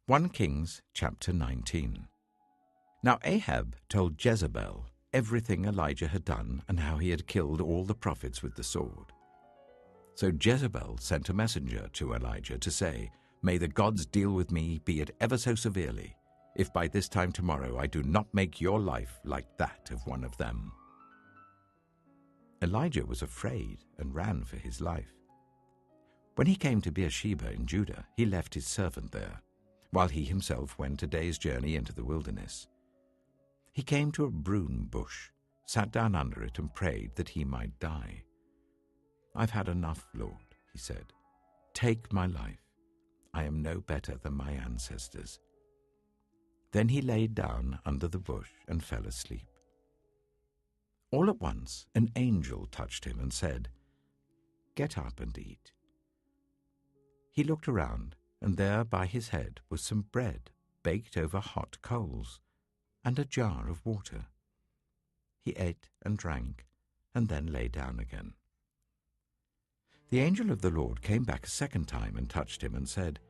1 Kings chapter 19. Now Ahab told Jezebel everything Elijah had done and how he had killed all the prophets with the sword. So Jezebel sent a messenger to Elijah to say, "May the gods deal with me, be it ever so severely, if by this time tomorrow I do not make your life like that of one of them." Elijah was afraid and ran for his life. When he came to Beersheba in Judah, he left his servant there, while he himself went a day's journey into the wilderness. He came to a broom bush, sat down under it, and prayed that he might die. "I've had enough, Lord," he said. "Take my life. I am no better than my ancestors." Then he laid down under the bush and fell asleep. All at once an angel touched him and said, "Get up and eat." He looked around, and there by his head was some bread baked over hot coals, and a jar of water. He ate and drank, and then lay down again. The angel of the Lord came back a second time and touched him and said,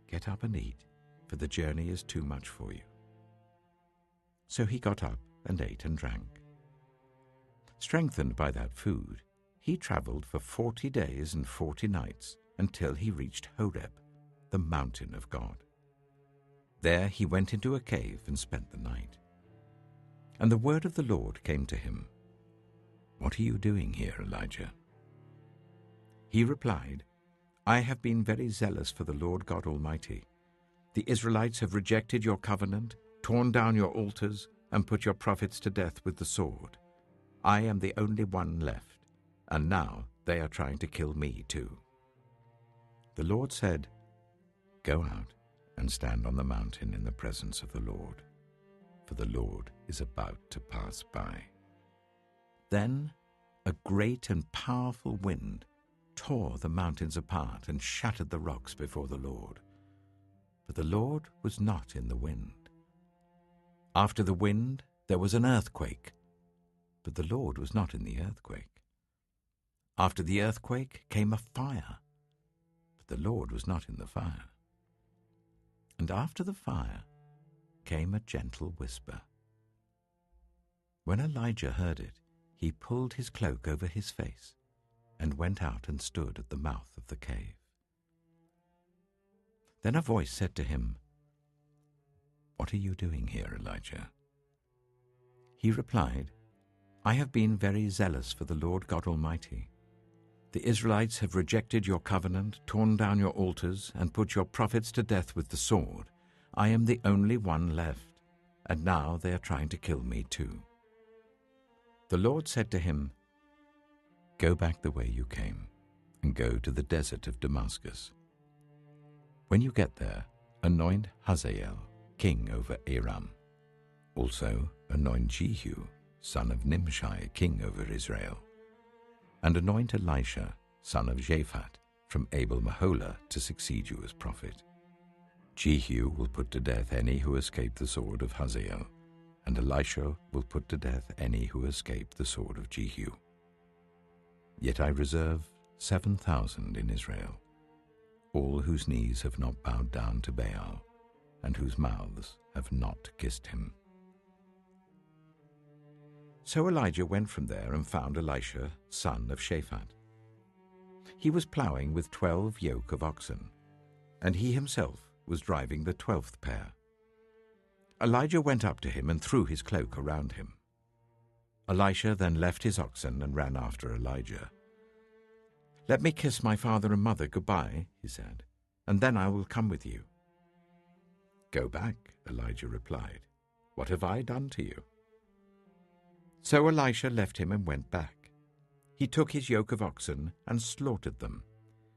"Get up and eat, for the journey is too much for you." So he got up and ate and drank. Strengthened by that food, he traveled for 40 days and 40 nights until he reached Horeb, the mountain of God. There he went into a cave and spent the night. And the word of the Lord came to him, "What are you doing here, Elijah?" He replied, "I have been very zealous for the Lord God Almighty. The Israelites have rejected your covenant, torn down your altars, and put your prophets to death with the sword. I am the only one left, and now they are trying to kill me too." The Lord said, "Go out and stand on the mountain in the presence of the Lord, for the Lord is about to pass by." Then a great and powerful wind tore the mountains apart and shattered the rocks before the Lord. But the Lord was not in the wind. After the wind there was an earthquake, but the Lord was not in the earthquake. After the earthquake came a fire, but the Lord was not in the fire. And after the fire came a gentle whisper. When Elijah heard it, he pulled his cloak over his face and went out and stood at the mouth of the cave. Then a voice said to him, "What are you doing here, Elijah?" He replied, "I have been very zealous for the Lord God Almighty. The Israelites have rejected your covenant, torn down your altars, and put your prophets to death with the sword. I am the only one left, and now they are trying to kill me too." The Lord said to him, "Go back the way you came, and go to the desert of Damascus. When you get there, anoint Hazael king over Aram. Also anoint Jehu, son of Nimshi, king over Israel. And anoint Elisha, son of Shaphat, from Abel-Meholah, to succeed you as prophet. Jehu will put to death any who escape the sword of Hazael, and Elisha will put to death any who escape the sword of Jehu. Yet I reserve 7,000 in Israel, all whose knees have not bowed down to Baal, and whose mouths have not kissed him." So Elijah went from there and found Elisha, son of Shaphat. He was ploughing with 12 yoke of oxen, and he himself was driving the 12th pair. Elijah went up to him and threw his cloak around him. Elisha then left his oxen and ran after Elijah. "Let me kiss my father and mother goodbye," he said, "and then I will come with you." "Go back," Elijah replied. "What have I done to you?" So Elisha left him and went back. He took his yoke of oxen and slaughtered them.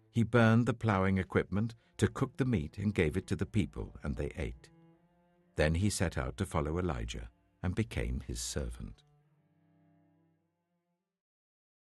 He burned the ploughing equipment to cook the meat and gave it to the people, and they ate. Then he set out to follow Elijah and became his servant.